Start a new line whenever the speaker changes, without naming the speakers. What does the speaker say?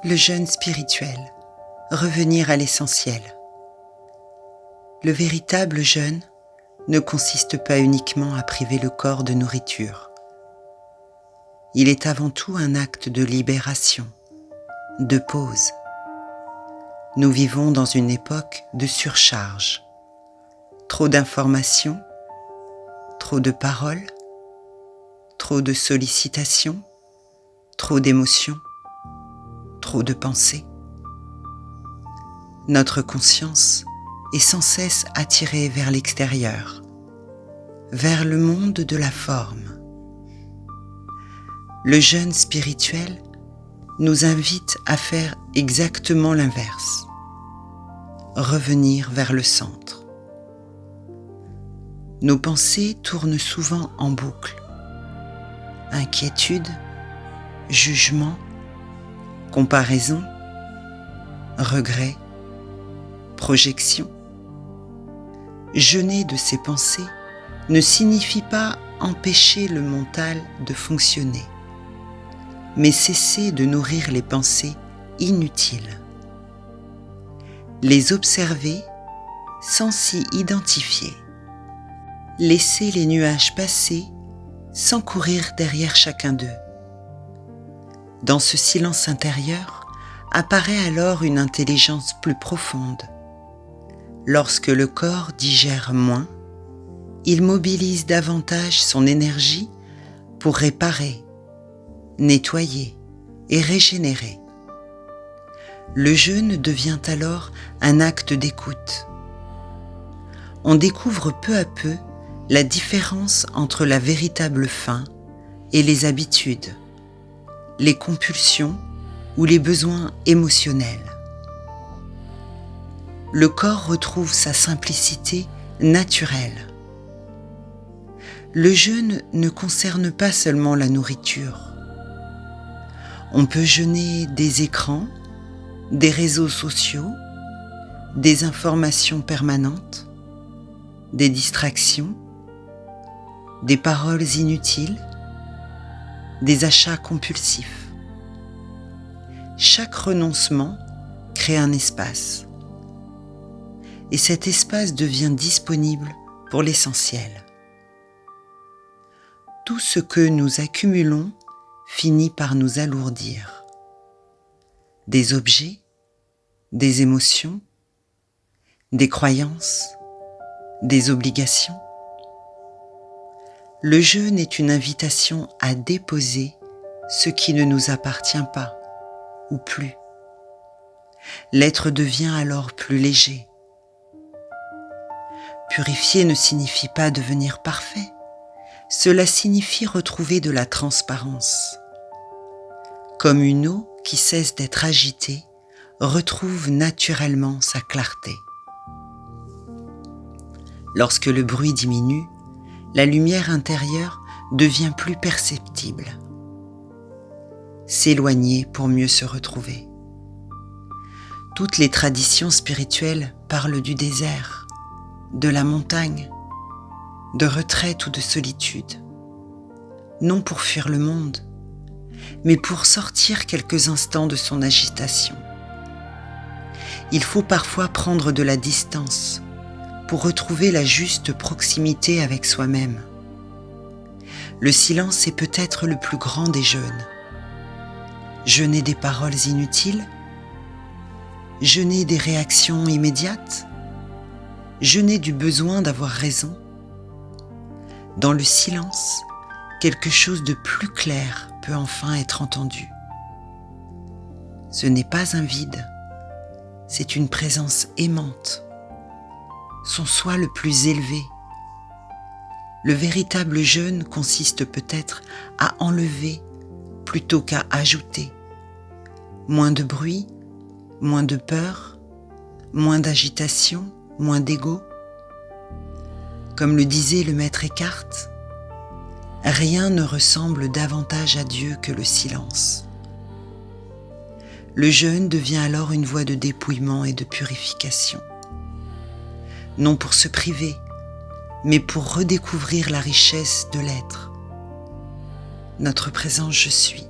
Le jeûne spirituel, revenir à l'essentiel. Le véritable jeûne ne consiste pas uniquement à priver le corps de nourriture. Il est avant tout un acte de libération, de pause. Nous vivons dans une époque de surcharge. Trop d'informations, trop de paroles, trop de sollicitations, trop d'émotions, trop de pensées. Notre conscience est sans cesse attirée vers l'extérieur, vers le monde de la forme. Le jeûne spirituel nous invite à faire exactement l'inverse, revenir vers le centre. Nos pensées tournent souvent en boucle. Inquiétude, jugement, comparaison, regret, projection. Jeûner de ces pensées ne signifie pas empêcher le mental de fonctionner, mais cesser de nourrir les pensées inutiles. Les observer sans s'y identifier. Laisser les nuages passer sans courir derrière chacun d'eux. Dans ce silence intérieur apparaît alors une intelligence plus profonde. Lorsque le corps digère moins, il mobilise davantage son énergie pour réparer, nettoyer et régénérer. Le jeûne devient alors un acte d'écoute. On découvre peu à peu la différence entre la véritable faim et les habitudes, les compulsions ou les besoins émotionnels. Le corps retrouve sa simplicité naturelle. Le jeûne ne concerne pas seulement la nourriture. On peut jeûner des écrans, des réseaux sociaux, des informations permanentes, des distractions, des paroles inutiles, des achats compulsifs. Chaque renoncement crée un espace. Et cet espace devient disponible pour l'essentiel. Tout ce que nous accumulons finit par nous alourdir. Des objets, des émotions, des croyances, des obligations. Le jeûne est une invitation à déposer ce qui ne nous appartient pas ou plus. L'être devient alors plus léger. Purifier ne signifie pas devenir parfait. Cela signifie retrouver de la transparence. Comme une eau qui cesse d'être agitée, retrouve naturellement sa clarté. Lorsque le bruit diminue, la lumière intérieure devient plus perceptible. S'éloigner pour mieux se retrouver. Toutes les traditions spirituelles parlent du désert, de la montagne, de retraite ou de solitude. Non pour fuir le monde, mais pour sortir quelques instants de son agitation. Il faut parfois prendre de la distance pour retrouver la juste proximité avec soi-même. Le silence est peut-être le plus grand des jeûnes. Jeûner des paroles inutiles, jeûner des réactions immédiates, jeûner du besoin d'avoir raison. Dans le silence, quelque chose de plus clair peut enfin être entendu. Ce n'est pas un vide, c'est une présence aimante, son soi le plus élevé. Le véritable jeûne consiste peut-être à enlever plutôt qu'à ajouter. Moins de bruit, moins de peur, moins d'agitation, moins d'ego. Comme le disait le maître Eckhart, rien ne ressemble davantage à Dieu que le silence. Le jeûne devient alors une voie de dépouillement et de purification. Non pour se priver, mais pour redécouvrir la richesse de l'être. Notre présent je suis.